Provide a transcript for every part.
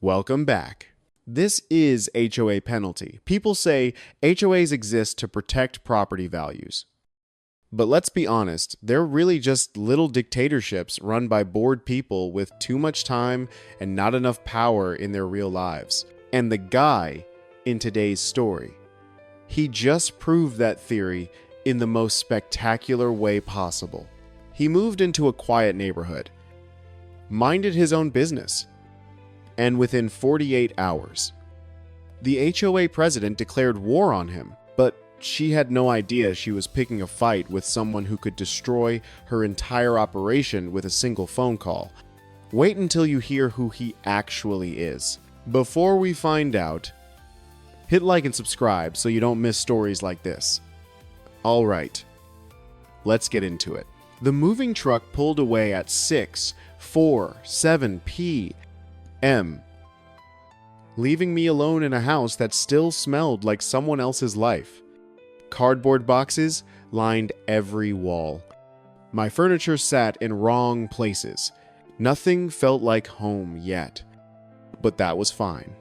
Welcome back. This is HOA penalty. People say HOAs exist to protect property values. But let's be honest, they're really just little dictatorships run by bored people with too much time and not enough power in their real lives. And the guy in today's story, he just proved that theory in the most spectacular way possible. He moved into a quiet neighborhood, minded his own business, and within 48 hours, the HOA president declared war on him. But she had no idea she was picking a fight with someone who could destroy her entire operation with a single phone call. Wait until you hear who he actually is. Before we find out, hit like and subscribe so you don't miss stories like this. Alright, let's get into it. The moving truck pulled away at 6:47 p.m., leaving me alone in a house that still smelled like someone else's life. Cardboard boxes lined every wall. My furniture sat in wrong places. Nothing felt like home yet. But that was fine.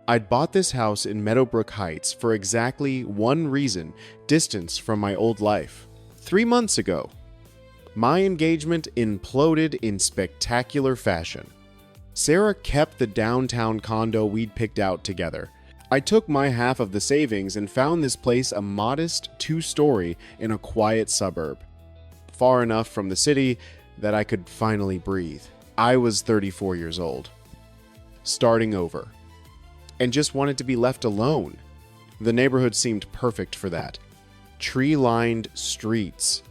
I'd bought this house in Meadowbrook Heights for exactly one reason: distance from my old life. 3 months ago, my engagement imploded in spectacular fashion. Sarah kept the downtown condo we'd picked out together. I took my half of the savings and found this place a modest 2-story in a quiet suburb, far enough from the city that I could finally breathe. I was 34 years old, starting over, and just wanted to be left alone. The neighborhood seemed perfect for that. Tree-lined streets,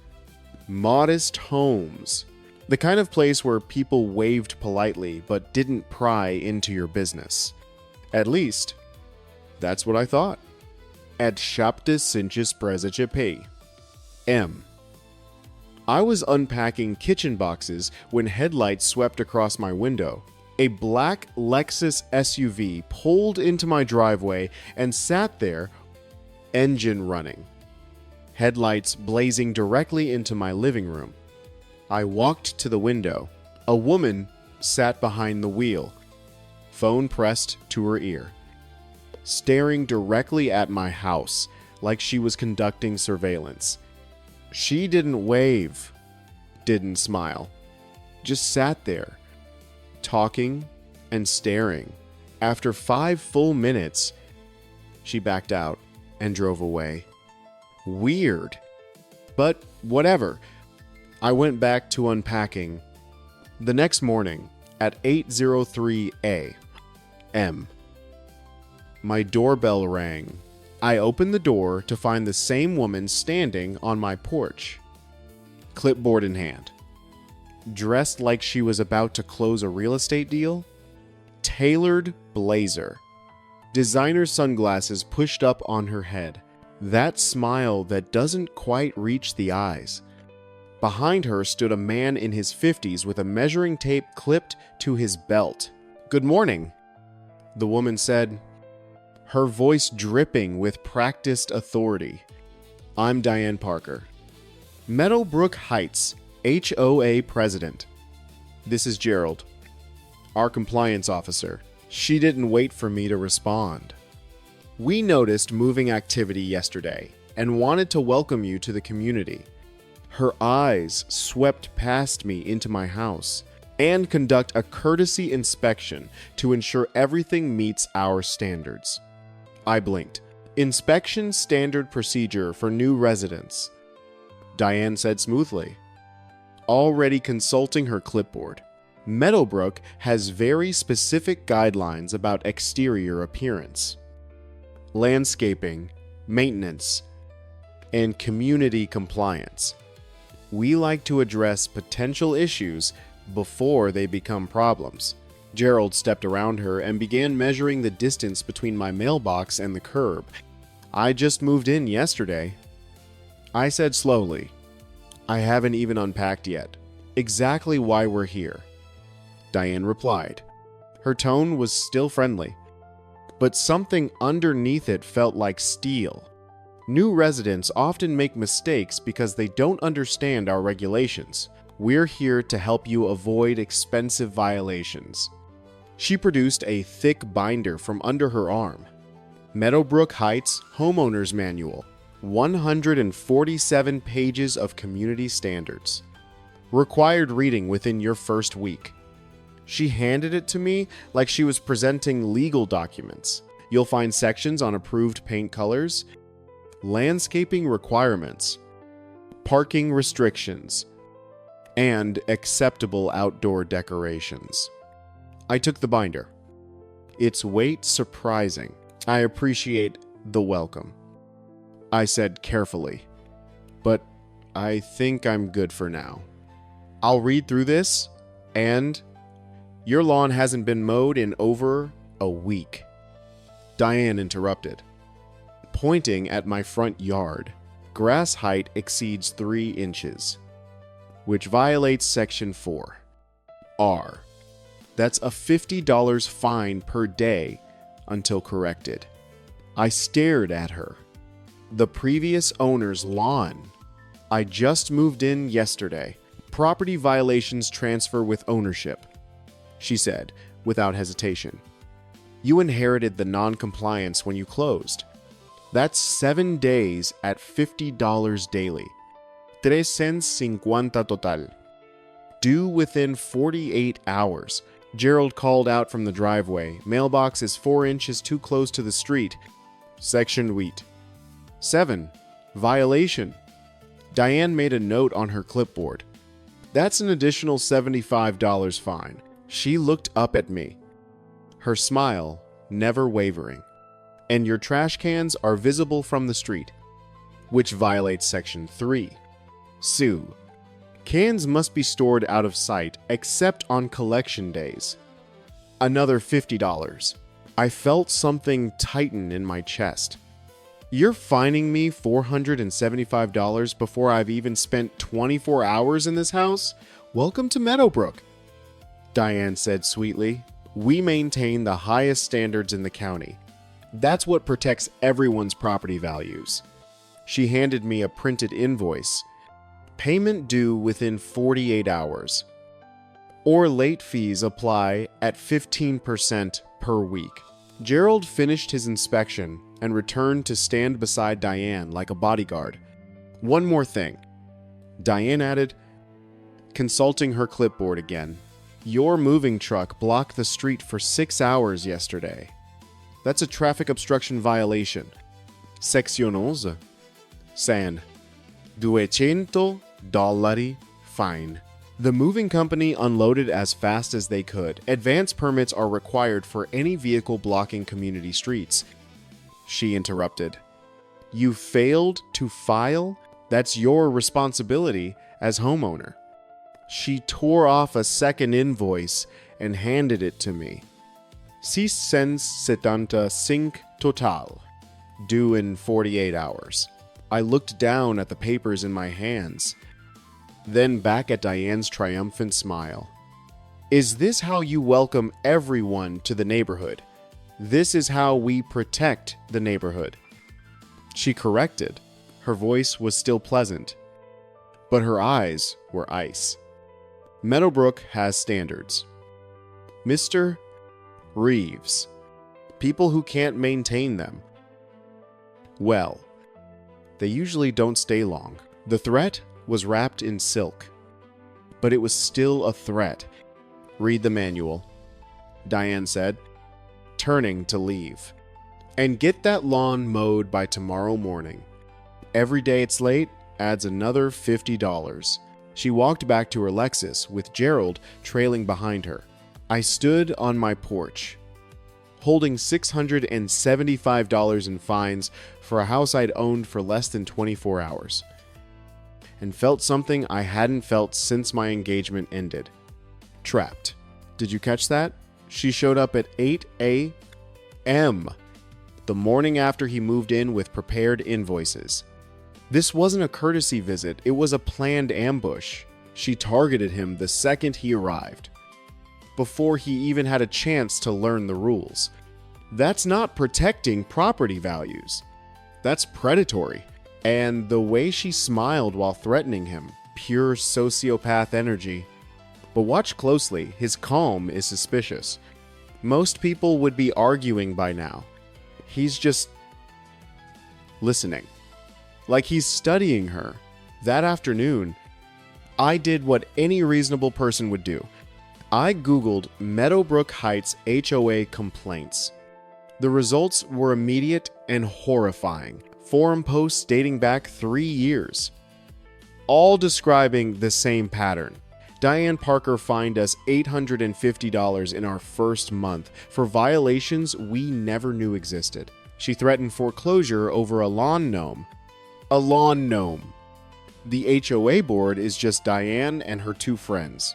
modest homes, the kind of place where people waved politely but didn't pry into your business. At least, that's what I thought. At Shapta Sinchis Prezachapi. I was unpacking kitchen boxes when headlights swept across my window. A black Lexus SUV pulled into my driveway and sat there, engine running, headlights blazing directly into my living room. I walked to the window. A woman sat behind the wheel, phone pressed to her ear, staring directly at my house like she was conducting surveillance. She didn't wave, didn't smile, just sat there, talking and staring. After 5 full minutes, she backed out and drove away. Weird, but whatever. I went back to unpacking. The next morning, at 8:03 a.m., my doorbell rang. I opened the door to find the same woman standing on my porch, clipboard in hand, dressed like she was about to close a real estate deal, tailored blazer, designer sunglasses pushed up on her head, that smile that doesn't quite reach the eyes. Behind her stood a man in his 50s with a measuring tape clipped to his belt. "Good morning," the woman said, her voice dripping with practiced authority. "I'm Diane Parker, Meadowbrook Heights HOA president. This is Gerald, our compliance officer." She didn't wait for me to respond. "We noticed moving activity yesterday and wanted to welcome you to the community." Her eyes swept past me into my house, "and conduct a courtesy inspection to ensure everything meets our standards." I blinked. "Inspection standard procedure for new residents," Diane said smoothly, already consulting her clipboard. "Meadowbrook has very specific guidelines about exterior appearance, landscaping, maintenance, and community compliance. We like to address potential issues before they become problems." Gerald stepped around her and began measuring the distance between my mailbox and the curb. "I just moved in yesterday," I said slowly. "I haven't even unpacked yet." "Exactly why we're here," Diane replied. Her tone was still friendly, but something underneath it felt like steel. "New residents often make mistakes because they don't understand our regulations. We're here to help you avoid expensive violations." She produced a thick binder from under her arm. Meadowbrook Heights Homeowner's Manual, 147 pages of community standards. Required reading within your first week. She handed it to me like she was presenting legal documents. You'll find sections on approved paint colors, landscaping requirements, parking restrictions, and acceptable outdoor decorations. I took the binder. Its weight surprising. I appreciate the welcome. I said carefully, but I think I'm good for now. I'll read through this, and your lawn hasn't been mowed in over a week. Diane interrupted, pointing at my front yard. Grass height exceeds 3 inches, which violates Section 4. R. That's a $50 fine per day until corrected. I stared at her. The previous owner's lawn. I just moved in yesterday. Property violations transfer with ownership, she said without hesitation. You inherited the non-compliance when you closed. That's 7 days at $50 daily. 350 total. Due within 48 hours. Gerald called out from the driveway. Mailbox is 4 inches too close to the street. Section wheat. 7. Violation. Diane made a note on her clipboard. That's an additional $75 fine. She looked up at me, her smile never wavering. And your trash cans are visible from the street, which violates Section 3. Sue. Cans must be stored out of sight except on collection days. Another $50. I felt something tighten in my chest. You're fining me $475 before I've even spent 24 hours in this house? Welcome to Meadowbrook, Diane said sweetly. We maintain the highest standards in the county. That's what protects everyone's property values. She handed me a printed invoice. Payment due within 48 hours. Or late fees apply at 15% per week. Gerald finished his inspection and returned to stand beside Diane like a bodyguard. One more thing, Diane added, consulting her clipboard again. Your moving truck blocked the street for 6 hours yesterday. That's a traffic obstruction violation. Section 11. San. $200 fine. The moving company unloaded as fast as they could. Advance permits are required for any vehicle blocking community streets. She interrupted. You failed to file? That's your responsibility as homeowner. She tore off a second invoice and handed it to me. 675 total, due in 48 hours. I looked down at the papers in my hands, then back at Diane's triumphant smile. Is this how you welcome everyone to the neighborhood? This is how we protect the neighborhood. She corrected. Her voice was still pleasant, but her eyes were ice. Meadowbrook has standards. Mr. Reeves. People who can't maintain them. Well, they usually don't stay long. The threat was wrapped in silk, but it was still a threat. Read the manual, Diane said, turning to leave. And get that lawn mowed by tomorrow morning. Every day it's late adds another $50. She walked back to her Lexus with Gerald trailing behind her. I stood on my porch, holding $675 in fines for a house I'd owned for less than 24 hours, and felt something I hadn't felt since my engagement ended. Trapped. Did you catch that? She showed up at 8 a.m. the morning after he moved in with prepared invoices. This wasn't a courtesy visit, it was a planned ambush. She targeted him the second he arrived, before he even had a chance to learn the rules. That's not protecting property values. That's predatory. And the way she smiled while threatening him, pure sociopath energy. But watch closely, his calm is suspicious. Most people would be arguing by now. He's just listening. Like he's studying her. That afternoon, I did what any reasonable person would do. I Googled Meadowbrook Heights HOA complaints. The results were immediate and horrifying. Forum posts dating back 3 years, all describing the same pattern. Diane Parker fined us $850 in our first month for violations we never knew existed. She threatened foreclosure over a lawn gnome. A lawn gnome. The HOA board is just Diane and her 2 friends.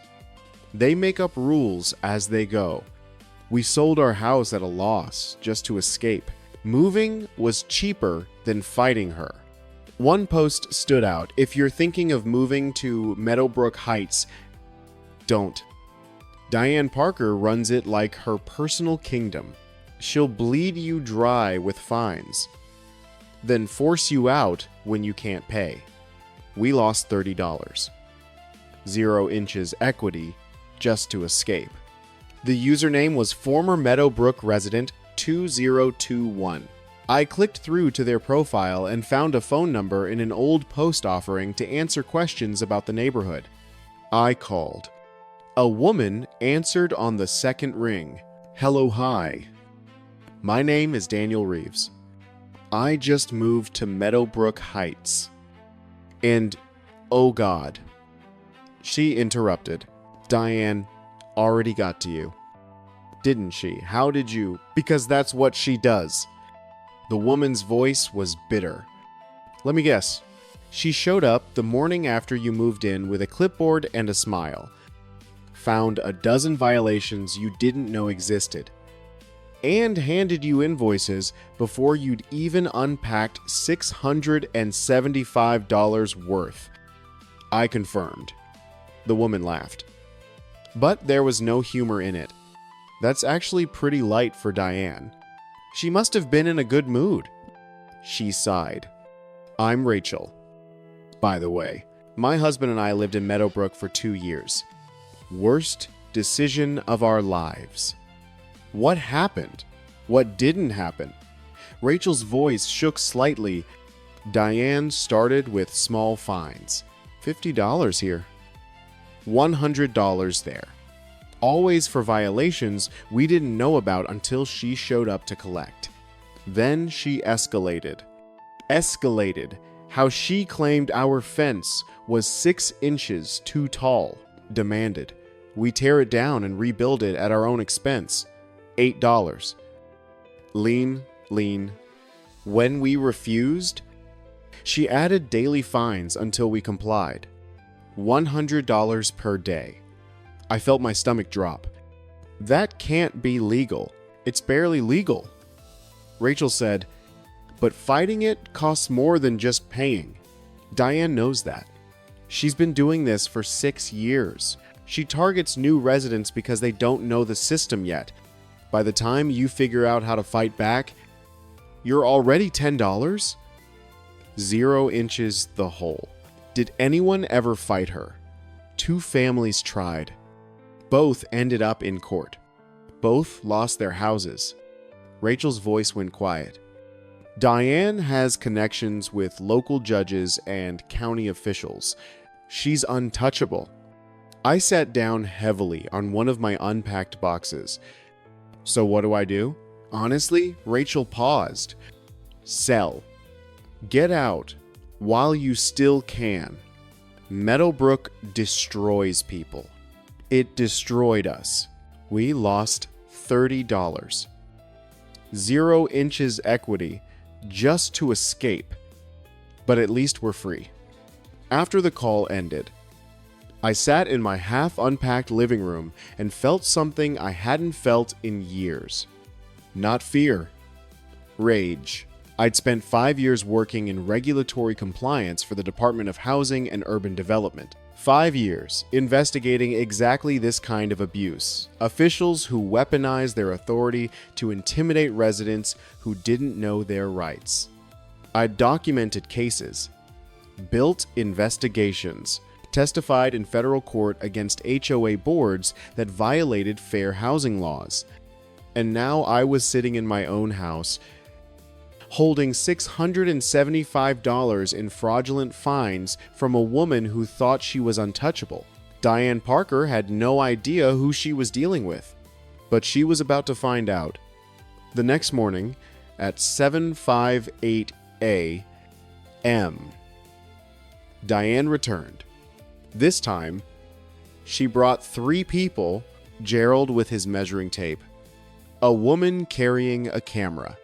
They make up rules as they go. We sold our house at a loss just to escape. Moving was cheaper than fighting her. One post stood out. If you're thinking of moving to Meadowbrook Heights, don't. Diane Parker runs it like her personal kingdom. She'll bleed you dry with fines, then force you out when you can't pay. We lost $30. 0 inches equity just to escape. The username was former Meadowbrook resident 2021. I clicked through to their profile and found a phone number in an old post offering to answer questions about the neighborhood. I called. A woman answered on the second ring. Hello, hi. My name is Daniel Reeves. I just moved to Meadowbrook Heights. And, oh God. She interrupted. Diane already got to you. Didn't she? How did you? Because that's what she does. The woman's voice was bitter. Let me guess. She showed up the morning after you moved in with a clipboard and a smile. Found a dozen violations you didn't know existed. And handed you invoices before you'd even unpacked $675 worth. I confirmed. The woman laughed. But there was no humor in it. That's actually pretty light for Diane. She must have been in a good mood. She sighed. I'm Rachel. By the way, my husband and I lived in Meadowbrook for 2 years. Worst decision of our lives. What happened? What didn't happen? Rachel's voice shook slightly. Diane started with small fines. $50 here. $100 there. Always for violations we didn't know about until she showed up to collect. Then she escalated. Escalated. How she claimed our fence was 6 inches too tall. Demanded we tear it down and rebuild it at our own expense. $8. Lean. When we refused, she added daily fines until we complied. $100 per day. I felt my stomach drop. That can't be legal. It's barely legal. Rachel said, but fighting it costs more than just paying. Diane knows that. She's been doing this for 6 years. She targets new residents because they don't know the system yet. By the time you figure out how to fight back, you're already $10? 0 inches the hole. Did anyone ever fight her? 2 families tried. Both ended up in court. Both lost their houses. Rachel's voice went quiet. Diane has connections with local judges and county officials. She's untouchable. I sat down heavily on one of my unpacked boxes. So what do? Honestly, Rachel paused. Sell. Get out while you still can. Meadowbrook destroys people. It destroyed us. We lost $30. 0 inches equity just to escape. But at least we're free. After the call ended, I sat in my half-unpacked living room and felt something I hadn't felt in years. Not fear. Rage. I'd spent 5 years working in regulatory compliance for the Department of Housing and Urban Development. 5 years investigating exactly this kind of abuse. Officials who weaponize their authority to intimidate residents who didn't know their rights. I'd documented cases, built investigations, testified in federal court against HOA boards that violated fair housing laws. And now I was sitting in my own house, holding $675 in fraudulent fines from a woman who thought she was untouchable. Diane Parker had no idea who she was dealing with, but she was about to find out. The next morning, at 7:58 a.m., Diane returned. This time, she brought 3 people, Gerald with his measuring tape, a woman carrying a camera,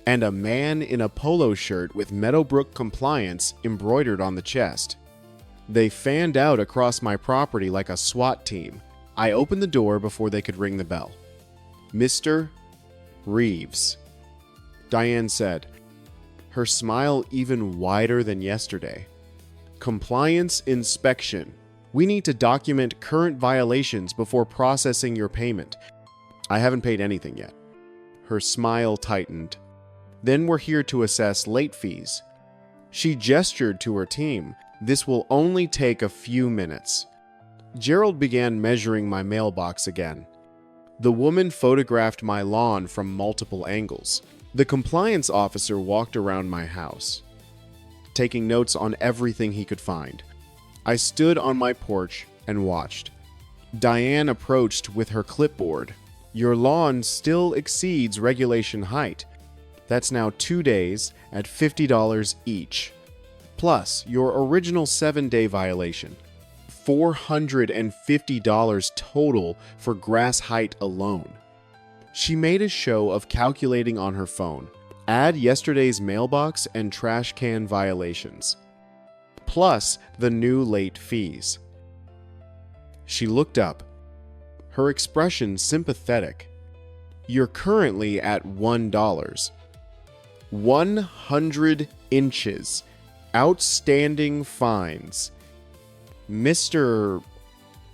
and a man in a polo shirt with Meadowbrook compliance embroidered on the chest. They fanned out across my property like a SWAT team. I opened the door before they could ring the bell. "Mr. Reeves," Diane said, her smile even wider than yesterday. "Compliance inspection. We need to document current violations before processing your payment. I haven't paid anything yet." Her smile tightened. "Then we're here to assess late fees." She gestured to her team. "This will only take a few minutes." Gerald began measuring my mailbox again. The woman photographed my lawn from multiple angles. The compliance officer walked around my house, taking notes on everything he could find. I stood on my porch and watched. Diane approached with her clipboard. "Your lawn still exceeds regulation height. That's now 2 days at $50 each. Plus your original 7-day violation. $450 total for grass height alone." She made a show of calculating on her phone. Add yesterday's mailbox and trash can violations, plus the new late fees. She looked up, her expression sympathetic. "You're currently at $1. 100 inches. Outstanding fines." "Mr.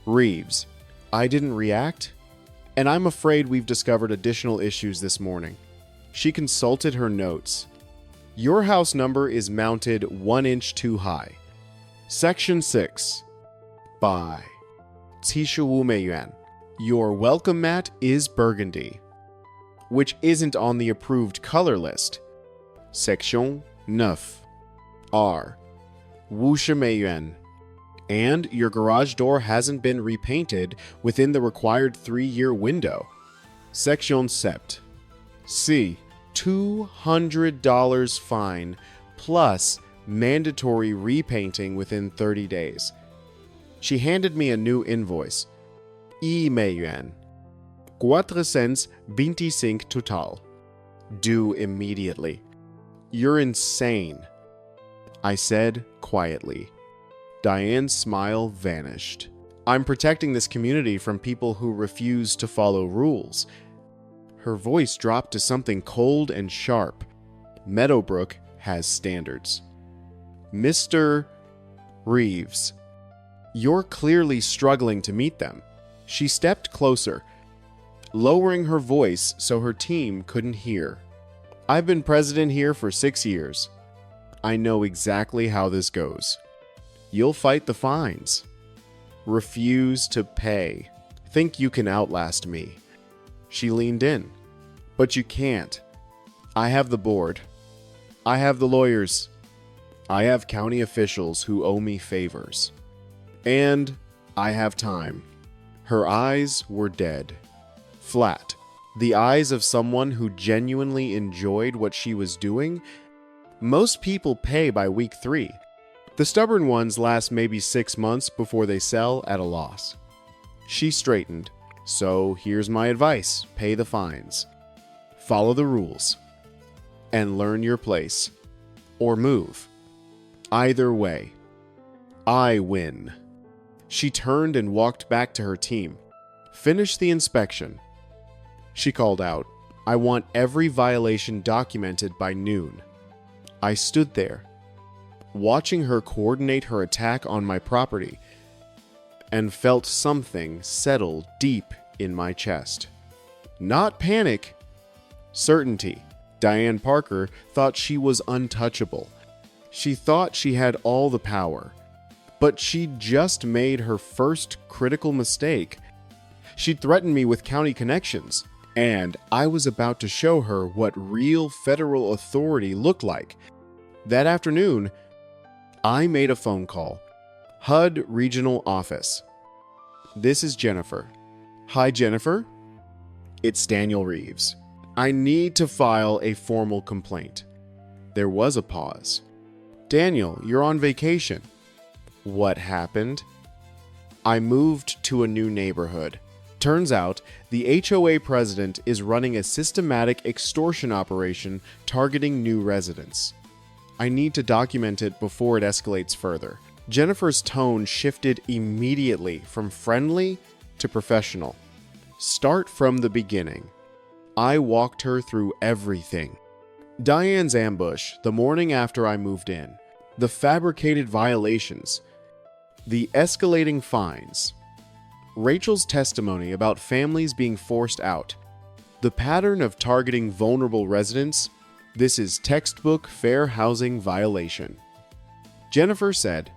Reeves." I didn't react, and I'm afraid we've discovered additional issues this morning. She consulted her notes. "Your house number is mounted 1 inch too high. Section 6. By 75美元. Your welcome mat is burgundy, which isn't on the approved color list. Section 9. R. 50美元. And your garage door hasn't been repainted within the required 3-year window. Section 7. C. $200 fine plus mandatory repainting within 30 days. She handed me a new invoice. 1美元. 425 total. Due immediately. You're insane, I said quietly. Diane's smile vanished. I'm protecting this community from people who refuse to follow rules. Her voice dropped to something cold and sharp. Meadowbrook has standards. Mr. Reeves, you're clearly struggling to meet them. She stepped closer, lowering her voice so her team couldn't hear. I've been president here for 6 years. I know exactly how this goes. You'll fight the fines. Refuse to pay. Think you can outlast me. She leaned in. But you can't. I have the board. I have the lawyers. I have county officials who owe me favors. And I have time. Her eyes were dead. Flat. The eyes of someone who genuinely enjoyed what she was doing. Most people pay by week 3. The stubborn ones last maybe 6 months before they sell at a loss. She straightened. So here's my advice. Pay the fines. Follow the rules. And learn your place. Or move. Either way, I win. She turned and walked back to her team. Finish the inspection. She called out, I want every violation documented by noon. I stood there, watching her coordinate her attack on my property, and felt something settle deep in my chest. Not panic, certainty. Diane Parker thought she was untouchable. She thought she had all the power. But she'd just made her first critical mistake. She'd threatened me with county connections. And I was about to show her what real federal authority looked like. That afternoon, I made a phone call. HUD Regional Office. This is Jennifer. Hi, Jennifer. It's Daniel Reeves. I need to file a formal complaint. There was a pause. Daniel, you're on vacation. What happened? I moved to a new neighborhood. Turns out, the HOA president is running a systematic extortion operation targeting new residents. I need to document it before it escalates further. Jennifer's tone shifted immediately from friendly to professional. Start from the beginning. I walked her through everything. Diane's ambush the morning after I moved in, the fabricated violations, the escalating fines, Rachel's testimony about families being forced out, the pattern of targeting vulnerable residents. This is textbook fair housing violation. Jennifer said,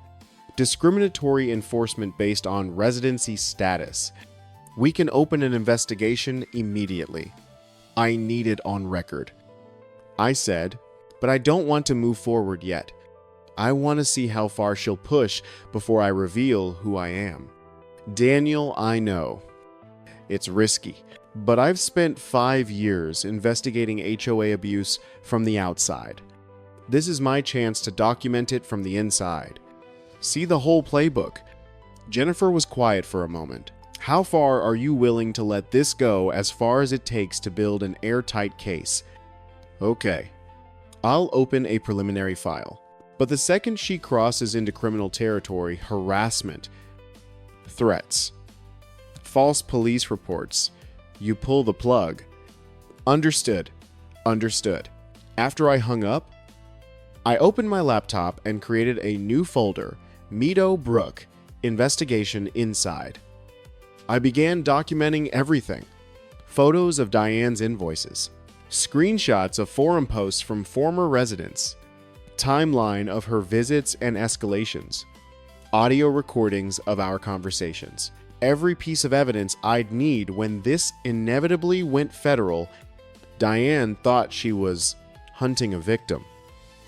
discriminatory enforcement based on residency status. We can open an investigation immediately. I need it on record. I said, but I don't want to move forward yet. I want to see how far she'll push before I reveal who I am. Daniel, I know. It's risky, but I've spent 5 years investigating HOA abuse from the outside. This is my chance to document it from the inside. See the whole playbook. Jennifer was quiet for a moment. How far are you willing to let this go as far as it takes to build an airtight case? Okay. I'll open a preliminary file. But the second she crosses into criminal territory, harassment, threats, false police reports, you pull the plug. Understood. Understood. After I hung up, I opened my laptop and created a new folder, Meadow Brook, Investigation Inside. I began documenting everything. Photos of Diane's invoices, screenshots of forum posts from former residents, timeline of her visits and escalations, audio recordings of our conversations. Every piece of evidence I'd need when this inevitably went federal. Diane thought she was hunting a victim.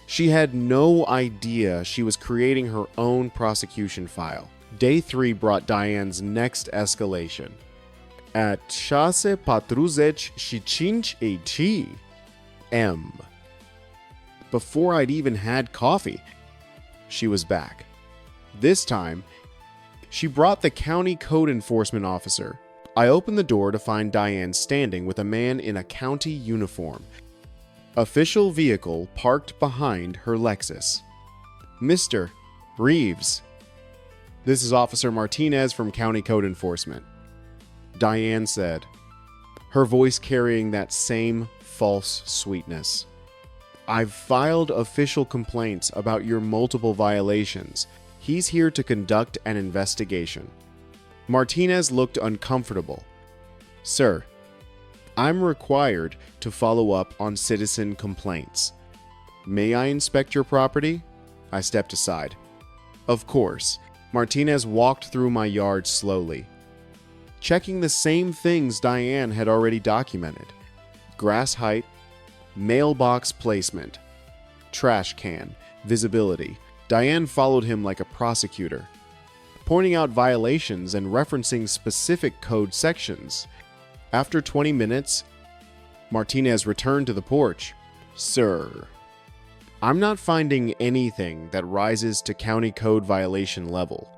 She had no idea she was creating her own prosecution file. Day 3 brought Diane's next escalation. At 6:45 M. Before I'd even had coffee, she was back. This time, she brought the county code enforcement officer. I opened the door to find Diane standing with a man in a county uniform. Official vehicle parked behind her Lexus. Mr. Reeves. This is Officer Martinez from County Code Enforcement. Diane said, her voice carrying that same false sweetness. I've filed official complaints about your multiple violations. He's here to conduct an investigation. Martinez looked uncomfortable. Sir, I'm required to follow up on citizen complaints. May I inspect your property? I stepped aside. Of course. Martinez walked through my yard slowly, checking the same things Diane had already documented. Grass height, mailbox placement, trash can, visibility. Diane followed him like a prosecutor, pointing out violations and referencing specific code sections. After 20 minutes, Martinez returned to the porch. Sir, I'm not finding anything that rises to county code violation level.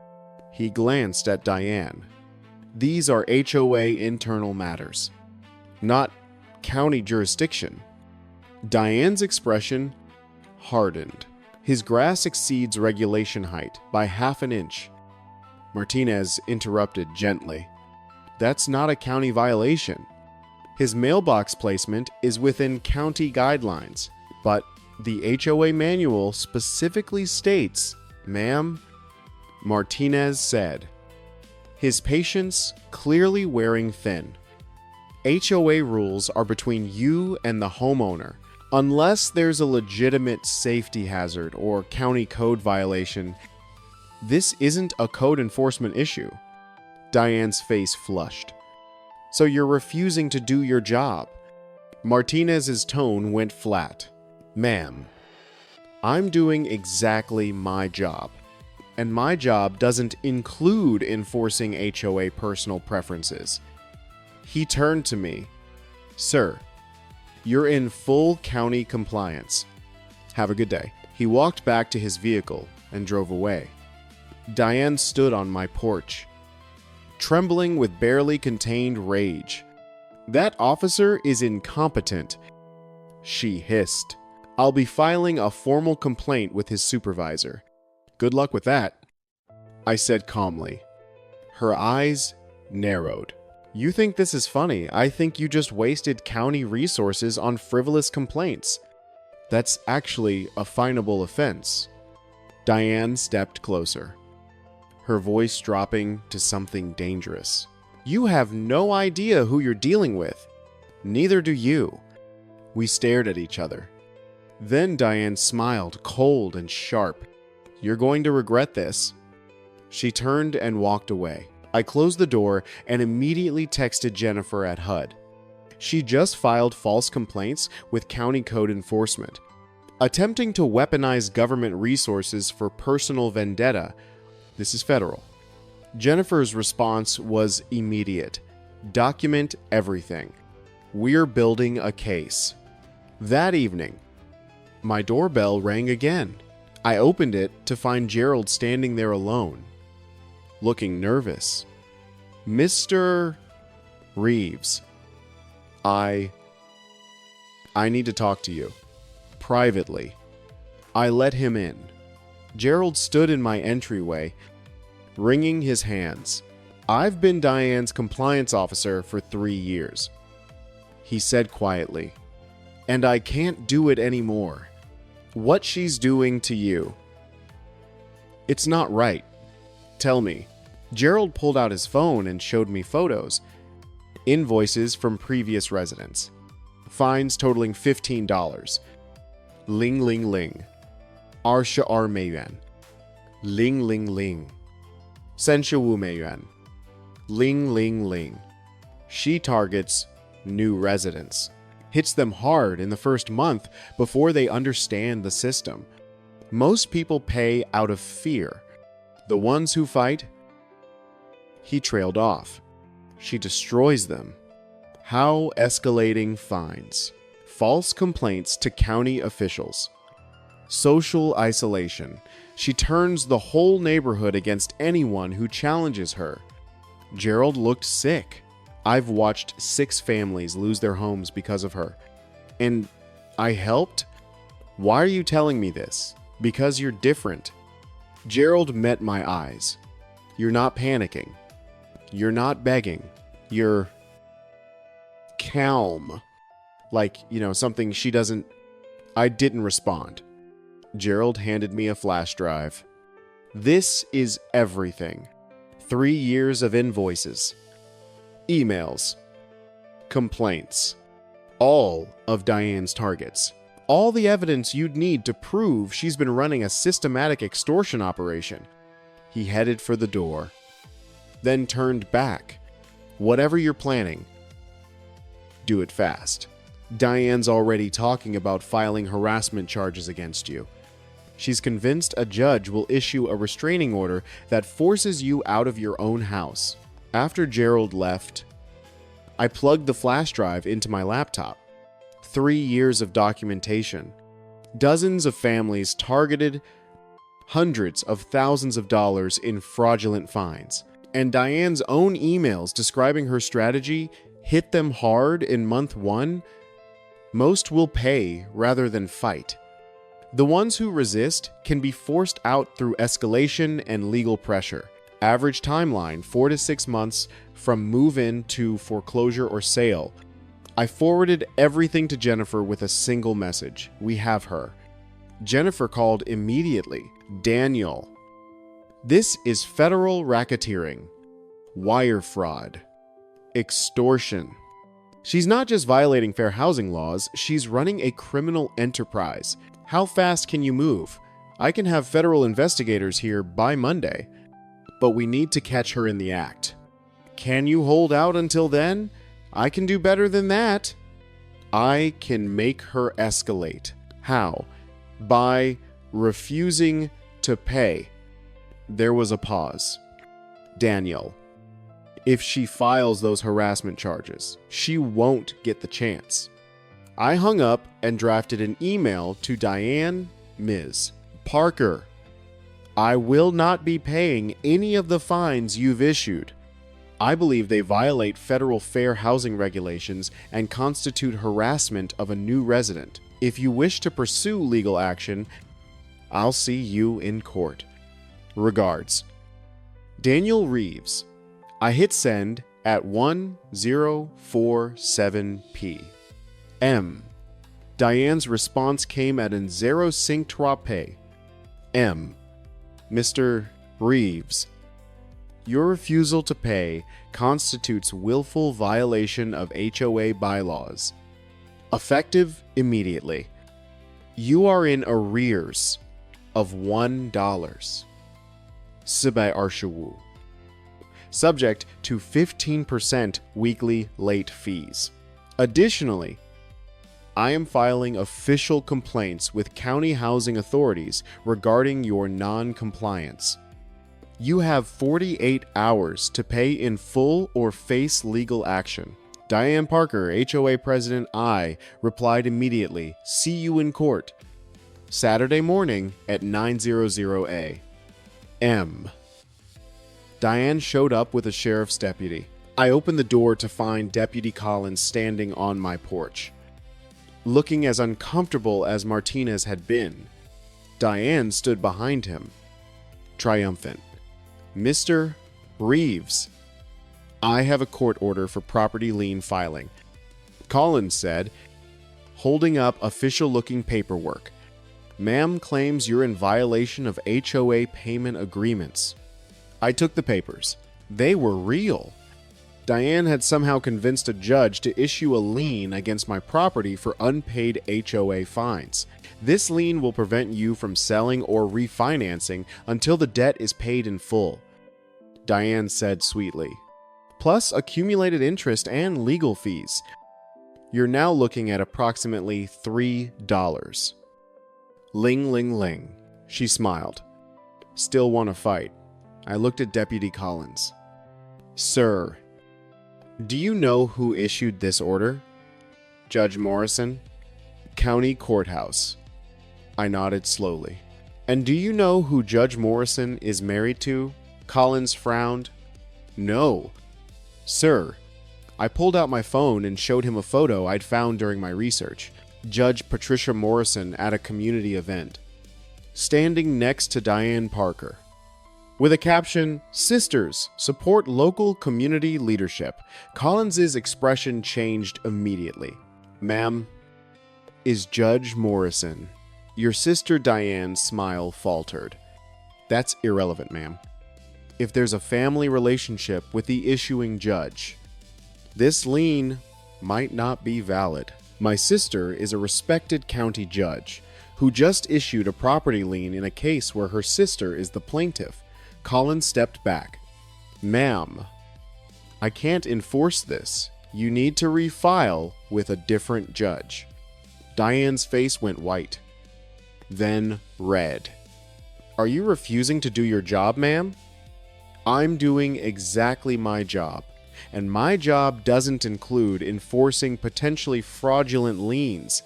He glanced at Diane. These are HOA internal matters, not county jurisdiction. Diane's expression hardened. His grass exceeds regulation height by ½ inch. Martinez interrupted gently. That's not a county violation. His mailbox placement is within county guidelines, but the HOA manual specifically states, ma'am, Martinez said, his patience clearly wearing thin. HOA rules are between you and the homeowner. Unless there's a legitimate safety hazard or county code violation, this isn't a code enforcement issue. Diane's face flushed. So you're refusing to do your job. Martinez's tone went flat. Ma'am, I'm doing exactly my job. And my job doesn't include enforcing HOA personal preferences. He turned to me. Sir, you're in full county compliance. Have a good day. He walked back to his vehicle and drove away. Diane stood on my porch, trembling with barely contained rage. That officer is incompetent, she hissed. I'll be filing a formal complaint with his supervisor. Good luck with that, I said calmly. Her eyes narrowed. You think this is funny? I think you just wasted county resources on frivolous complaints. That's actually a finable offense. Diane stepped closer, her voice dropping to something dangerous. You have no idea who you're dealing with. Neither do you. We stared at each other. Then Diane smiled, cold and sharp. You're going to regret this. She turned and walked away. I closed the door and immediately texted Jennifer at HUD. She just filed false complaints with county code enforcement, attempting to weaponize government resources for personal vendetta. This is federal. Jennifer's response was immediate. Document everything. We're building a case. That evening, my doorbell rang again. I opened it to find Gerald standing there alone, looking nervous. Mr. Reeves, I need to talk to you. Privately. I let him in. Gerald stood in my entryway, wringing his hands. I've been Diane's compliance officer for 3 years, he said quietly, and I can't do it anymore. What she's doing to you, it's not right. Tell me. Gerald pulled out his phone and showed me photos, invoices from previous residents, fines totaling $15. Ling ling ling. Arsha R. Mayuan. Ling ling ling. Sensha Wu Mayuan. Ling ling ling. She targets new residents. Hits them hard in the first month before they understand the system. Most people pay out of fear. The ones who fight, he trailed off. She destroys them. How escalating fines. False complaints to county officials. Social isolation. She turns the whole neighborhood against anyone who challenges her. Gerald looked sick. I've watched 6 families lose their homes because of her. And I helped? Why are you telling me this? Because you're different. Gerald met my eyes. You're not panicking. You're not begging. You're calm. Like, something she doesn't... I didn't respond. Gerald handed me a flash drive. This is everything. 3 years of invoices. Emails. Complaints. All of Diane's targets. All the evidence you'd need to prove she's been running a systematic extortion operation. He headed for the door, then turned back. Whatever you're planning, do it fast. Diane's already talking about filing harassment charges against you. She's convinced a judge will issue a restraining order that forces you out of your own house. After Gerald left, I plugged the flash drive into my laptop. 3 years of documentation. Dozens of families targeted, hundreds of thousands of dollars in fraudulent fines. And Diane's own emails describing her strategy hit them hard in month 1. Most will pay rather than fight. The ones who resist can be forced out through escalation and legal pressure. Average timeline, 4 to 6 months from move-in to foreclosure or sale. I forwarded everything to Jennifer with a single message. We have her. Jennifer called immediately. Daniel. This is federal racketeering, wire fraud, extortion. She's not just violating fair housing laws, she's running a criminal enterprise. How fast can you move? I can have federal investigators here by Monday, but we need to catch her in the act. Can you hold out until then? I can do better than that. I can make her escalate. How? By refusing to pay. There was a pause. Daniel, if she files those harassment charges, she won't get the chance. I hung up and drafted an email to Diane, Ms. Parker. I will not be paying any of the fines you've issued. I believe they violate federal fair housing regulations and constitute harassment of a new resident. If you wish to pursue legal action, I'll see you in court. Regards. Daniel Reeves. I hit send at 1047 p.m. Diane's response came at an 0.5 m. Mr. Reeves, your refusal to pay constitutes willful violation of HOA bylaws. Effective immediately. You are in arrears of $1. Sibai Arshawu. Subject to 15% weekly late fees. Additionally, I am filing official complaints with county housing authorities regarding your non-compliance. You have 48 hours to pay in full or face legal action. Diane Parker, HOA President I, replied immediately, see you in court. Saturday morning at 9:00 a.m. Diane showed up with a sheriff's deputy. I opened the door to find Deputy Collins standing on my porch. Looking as uncomfortable as Martinez had been, Diane stood behind him, triumphant. Mr. Reeves, I have a court order for property lien filing, Collins said, holding up official-looking paperwork. Ma'am claims you're in violation of HOA payment agreements. I took the papers. They were real. Diane had somehow convinced a judge to issue a lien against my property for unpaid HOA fines. This lien will prevent you from selling or refinancing until the debt is paid in full, Diane said sweetly, plus accumulated interest and legal fees. You're now looking at approximately $3. Ling, ling, ling. She smiled. Still want to fight. I looked at Deputy Collins. Sir, do you know who issued this order? Judge Morrison? County Courthouse. I nodded slowly. And do you know who Judge Morrison is married to? Collins frowned. No. Sir, I pulled out my phone and showed him a photo I'd found during my research. Judge Patricia Morrison at a community event, standing next to Diane Parker. With a caption, Sisters, support local community leadership. Collins's expression changed immediately. Ma'am, is Judge Morrison. Your sister Diane's smile faltered. That's irrelevant, ma'am. If there's a family relationship with the issuing judge, this lien might not be valid. My sister is a respected county judge who just issued a property lien in a case where her sister is the plaintiff. Collins stepped back. Ma'am, I can't enforce this. You need to refile with a different judge. Diane's face went white, then red. Are you refusing to do your job, ma'am? I'm doing exactly my job, and my job doesn't include enforcing potentially fraudulent liens.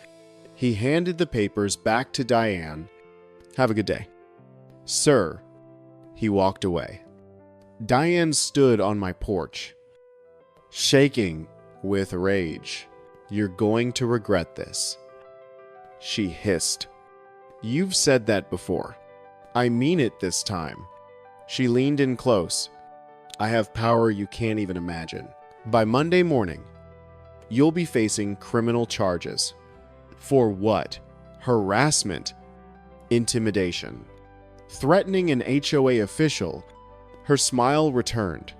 He handed the papers back to Diane. Have a good day. Sir. He walked away. Diane stood on my porch, shaking with rage. You're going to regret this. She hissed. You've said that before. I mean it this time. She leaned in close. I have power you can't even imagine. By Monday morning, you'll be facing criminal charges. For what? Harassment, intimidation, threatening an HOA official. Her smile returned,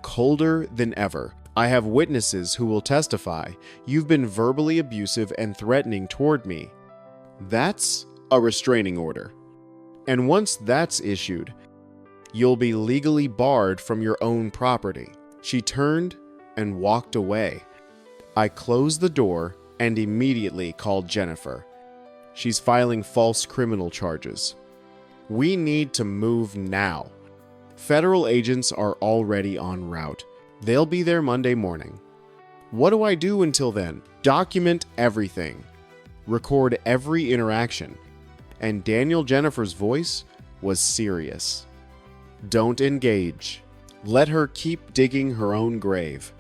colder than ever. I have witnesses who will testify. You've been verbally abusive and threatening toward me. That's a restraining order. And once that's issued, you'll be legally barred from your own property. She turned and walked away. I closed the door and immediately called Jennifer. She's filing false criminal charges. We need to move now. Federal agents are already en route. They'll be there Monday morning. What do I do until then? Document everything. Record every interaction. And Jennifer's voice was serious. Don't engage. Let her keep digging her own grave.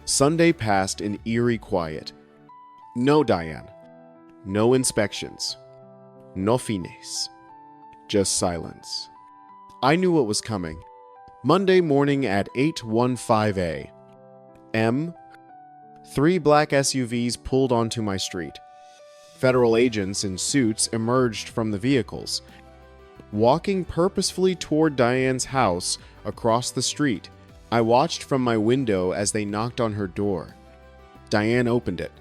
Sunday passed in eerie quiet. No Diane. No inspections. No fines. Just silence. I knew what was coming. Monday morning at 8:15 a.m., 3 black SUVs pulled onto my street. Federal agents in suits emerged from the vehicles, walking purposefully toward Diane's house across the street. I watched from my window as they knocked on her door. Diane opened it,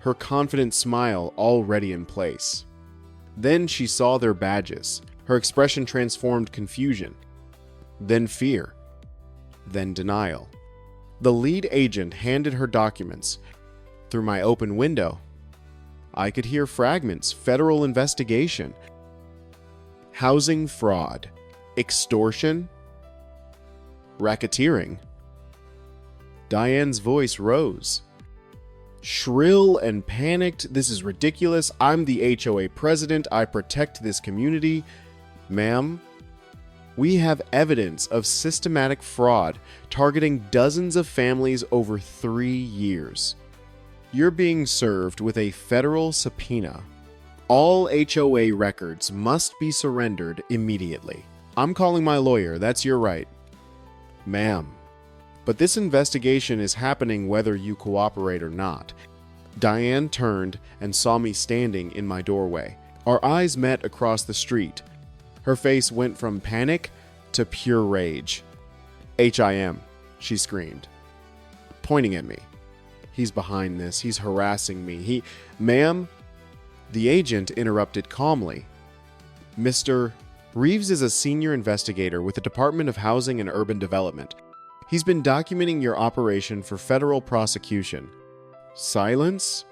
her confident smile already in place. Then she saw their badges. Her expression transformed confusion, then fear, then denial. The lead agent handed her documents. Through my open window, I could hear fragments: federal investigation, housing fraud, extortion, racketeering. Diane's voice rose, shrill and panicked. This is ridiculous. I'm the HOA president. I protect this community. Ma'am, we have evidence of systematic fraud targeting dozens of families over 3 years. You're being served with a federal subpoena. All HOA records must be surrendered immediately. I'm calling my lawyer. That's your right. Ma'am, but this investigation is happening whether you cooperate or not. Diane turned and saw me standing in my doorway. Our eyes met across the street. Her face went from panic to pure rage. HIM, she screamed, pointing at me. He's behind this. He's harassing me. Ma'am, the agent interrupted calmly. Mr. Reeves is a senior investigator with the Department of Housing and Urban Development. He's been documenting your operation for federal prosecution. Silence?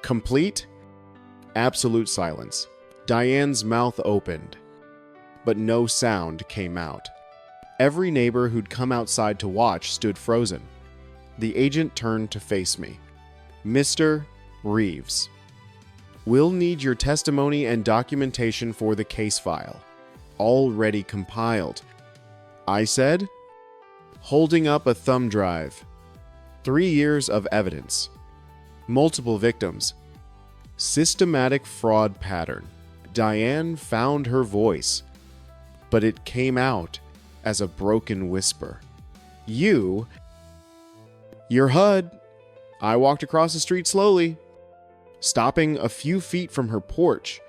Complete? Absolute silence. Diane's mouth opened, but no sound came out. Every neighbor who'd come outside to watch stood frozen. The agent turned to face me. Mr. Reeves, we'll need your testimony and documentation for the case file. Already compiled, I said, holding up a thumb drive. 3 years of evidence. Multiple victims. Systematic fraud pattern. Diane found her voice, but it came out as a broken whisper. Your HUD. I walked across the street slowly, stopping a few feet from her porch.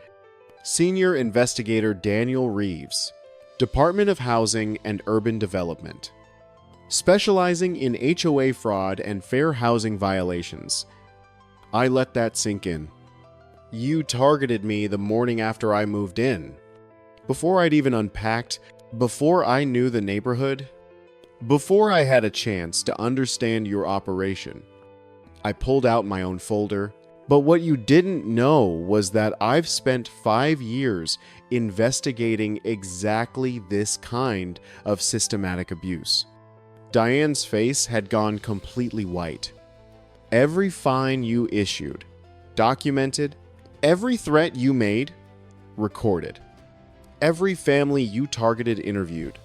Senior Investigator Daniel Reeves, Department of Housing and Urban Development, specializing in HOA fraud and fair housing violations. I let that sink in. You targeted me the morning after I moved in. Before I'd even unpacked, before I knew the neighborhood, before I had a chance to understand your operation. I pulled out my own folder, but what you didn't know was that I've spent 5 years investigating exactly this kind of systematic abuse. Diane's face had gone completely white. Every fine you issued, documented. Every threat you made, recorded. Every family you targeted, interviewed.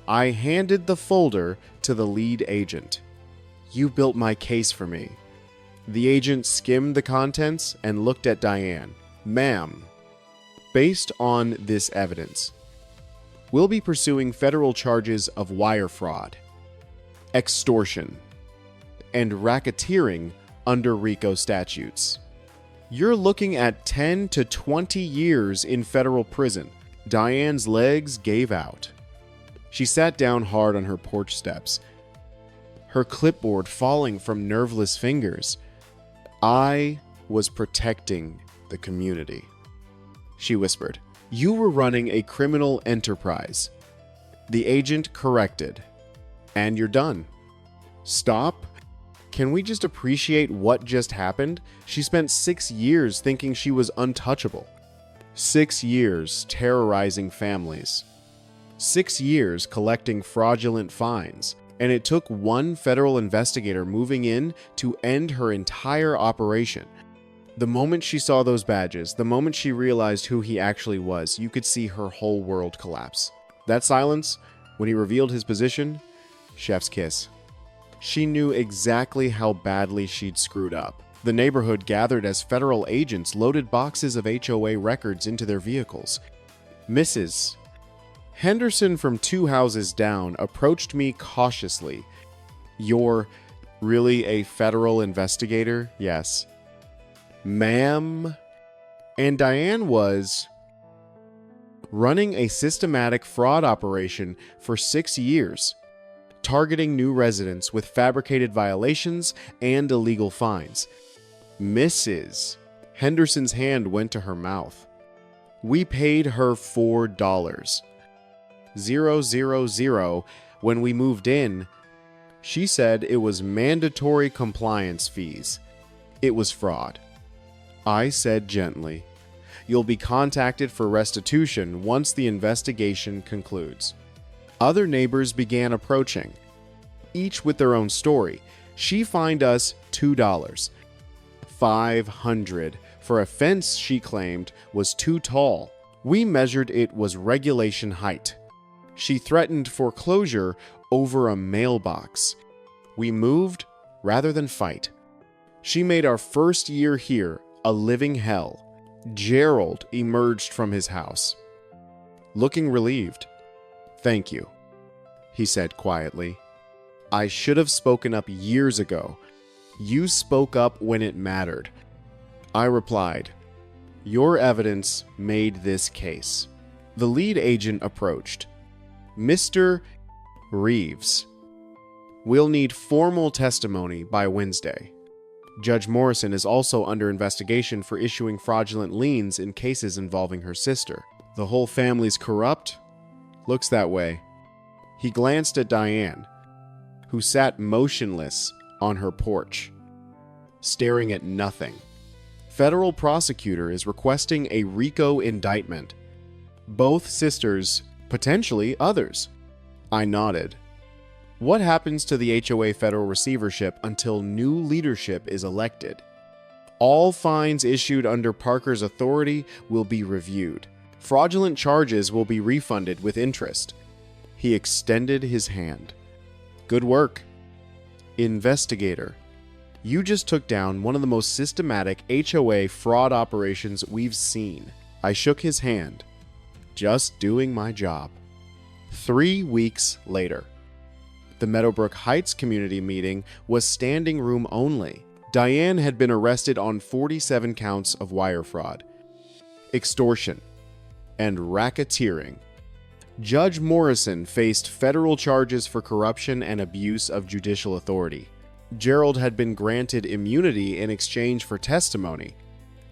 I handed the folder to the lead agent. You built my case for me. The agent skimmed the contents and looked at Diane. Ma'am, based on this evidence, we'll be pursuing federal charges of wire fraud, extortion, and racketeering under RICO statutes. You're looking at 10 to 20 years in federal prison. Diane's legs gave out. She sat down hard on her porch steps, her clipboard falling from nerveless fingers. I was protecting the community, she whispered. You were running a criminal enterprise. The agent corrected. And you're done. Stop? Can we just appreciate what just happened? She spent 6 years thinking she was untouchable. 6 years terrorizing families. 6 years collecting fraudulent fines. And it took one federal investigator moving in to end her entire operation. The moment she saw those badges, the moment she realized who he actually was, you could see her whole world collapse. That silence, when he revealed his position, chef's kiss. She knew exactly how badly she'd screwed up. The neighborhood gathered as federal agents loaded boxes of HOA records into their vehicles. Mrs. Henderson from 2 houses down approached me cautiously. "You're really a federal investigator?" "Yes." "Ma'am?" And Diane was running a systematic fraud operation for 6 years, targeting new residents with fabricated violations and illegal fines. Mrs. Henderson's hand went to her mouth. "We paid her $4. 000 when we moved in. She said it was mandatory compliance fees. It was fraud." I said gently, "You'll be contacted for restitution once the investigation concludes." Other neighbors began approaching, each with their own story. She fined us $2. $500 for a fence she claimed was too tall. We measured it was regulation height. She threatened foreclosure over a mailbox. We moved rather than fight. She made our first year here a living hell. Gerald emerged from his house, looking relieved. "Thank you," he said quietly. "I should have spoken up years ago. You spoke up when it mattered." I replied, "Your evidence made this case." The lead agent approached. "Mr. Reeves, we'll need formal testimony by Wednesday. Judge Morrison is also under investigation for issuing fraudulent liens in cases involving her sister. The whole family's corrupt? Looks that way." He glanced at Diane, who sat motionless on her porch, staring at nothing. "Federal prosecutor is requesting a RICO indictment. Both sisters, potentially others." I nodded. "What happens to the HOA federal receivership until new leadership is elected?" "All fines issued under Parker's authority will be reviewed. Fraudulent charges will be refunded with interest." He extended his hand. "Good work, investigator. You just took down one of the most systematic HOA fraud operations we've seen." I shook his hand. "Just doing my job." 3 weeks later, the Meadowbrook Heights community meeting was standing room only. Diane had been arrested on 47 counts of wire fraud, extortion, and racketeering. Judge Morrison faced federal charges for corruption and abuse of judicial authority. Gerald had been granted immunity in exchange for testimony,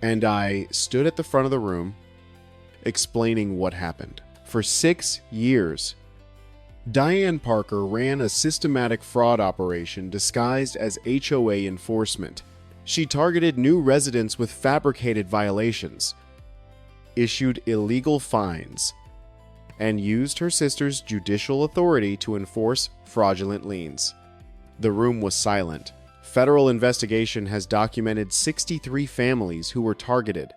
and I stood at the front of the room, explaining what happened. For 6 years, Diane Parker ran a systematic fraud operation disguised as HOA enforcement. She targeted new residents with fabricated violations, issued illegal fines, and used her sister's judicial authority to enforce fraudulent liens. The room was silent. Federal investigation has documented 63 families who were targeted.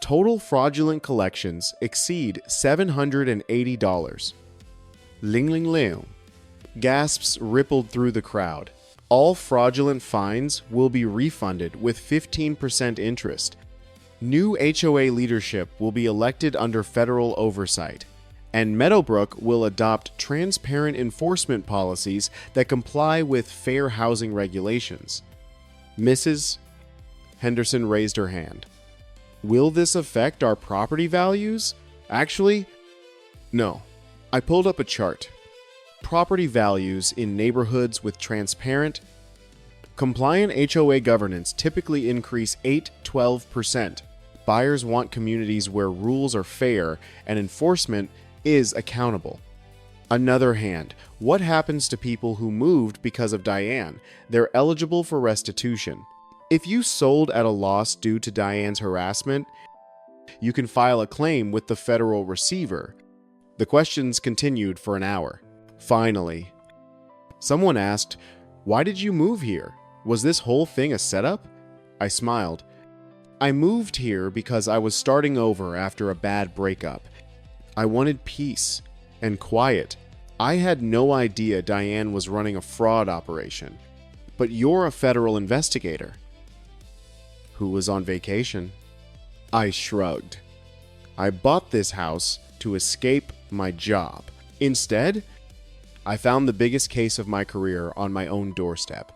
Total fraudulent collections exceed $780. Ling ling ling. Gasps rippled through the crowd. All fraudulent fines will be refunded with 15% interest. New HOA leadership will be elected under federal oversight, and Meadowbrook will adopt transparent enforcement policies that comply with fair housing regulations. Mrs. Henderson raised her hand. "Will this affect our property values?" "Actually, no." I pulled up a chart. Property values in neighborhoods with transparent, compliant HOA governance typically increase 8-12%. Buyers want communities where rules are fair and enforcement is accountable. Another hand. What happens to people who moved because of Diane? They're eligible for restitution. If you sold at a loss due to Diane's harassment, you can file a claim with the federal receiver. The questions continued for an hour. Finally, someone asked, "Why did you move here? Was this whole thing a setup?" I smiled. I moved here because I was starting over after a bad breakup. I wanted peace and quiet. I had no idea Diane was running a fraud operation. But you're a federal investigator who was on vacation. I shrugged. I bought this house to escape my job. Instead, I found the biggest case of my career on my own doorstep.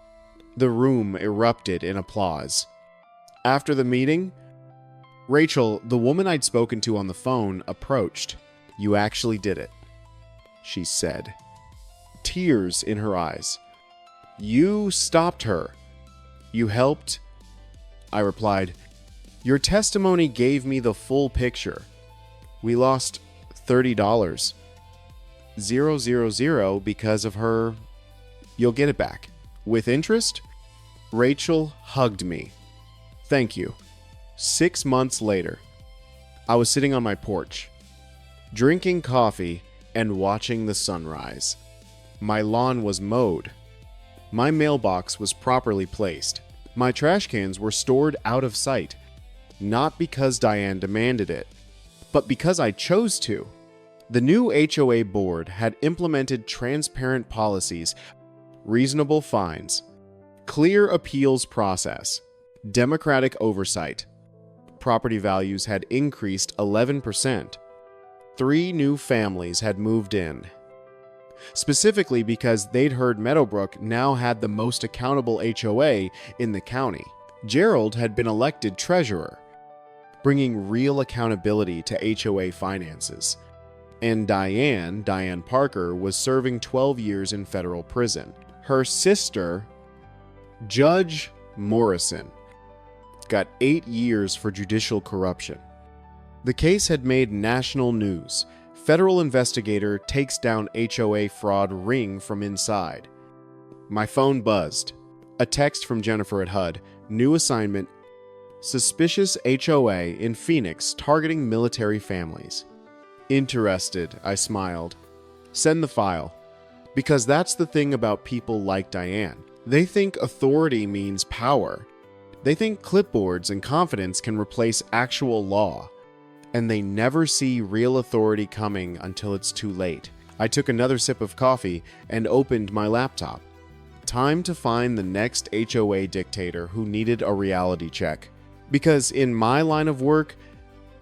The room erupted in applause. After the meeting, Rachel, the woman I'd spoken to on the phone, approached. "You actually did it," she said, tears in her eyes. "You stopped her. You helped." I replied, "Your testimony gave me the full picture. We lost $30. 000 because of her. You'll get it back. With interest?" Rachel hugged me. "Thank you." 6 months later, I was sitting on my porch, drinking coffee and watching the sunrise. My lawn was mowed. My mailbox was properly placed. My trash cans were stored out of sight, not because Diane demanded it, but because I chose to. The new HOA board had implemented transparent policies, reasonable fines, clear appeals process, democratic oversight. Property values had increased 11%. 3 new families had moved in. Specifically because they'd heard Meadowbrook now had the most accountable HOA in the county. Gerald had been elected treasurer, bringing real accountability to HOA finances. And Diane Parker, was serving 12 years in federal prison. Her sister, Judge Morrison, got 8 years for judicial corruption. The case had made national news. Federal investigator takes down HOA fraud ring from inside. My phone buzzed. A text from Jennifer at HUD. New assignment. Suspicious HOA in Phoenix targeting military families. Interested, I smiled. Send the file. Because that's the thing about people like Diane. They think authority means power. They think clipboards and confidence can replace actual law. And they never see real authority coming until it's too late. I took another sip of coffee and opened my laptop. Time to find the next HOA dictator who needed a reality check. Because in my line of work,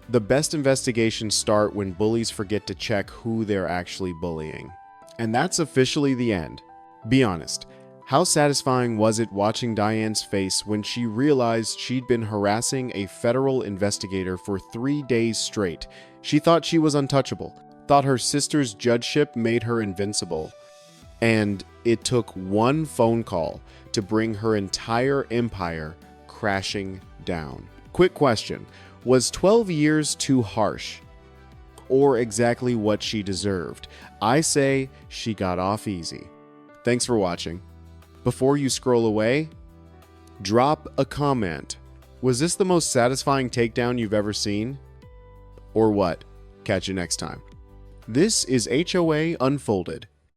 the best investigations start when bullies forget to check who they're actually bullying. And that's officially the end. Be honest, how satisfying was it watching Diane's face when she realized she'd been harassing a federal investigator for 3 days straight? She thought she was untouchable, thought her sister's judgeship made her invincible. And it took one phone call to bring her entire empire crashing down. Quick question, was 12 years too harsh? Or exactly what she deserved? I say she got off easy. Thanks for watching. Before you scroll away, drop a comment. Was this the most satisfying takedown you've ever seen? Or what? Catch you next time. This is HOA Unfolded.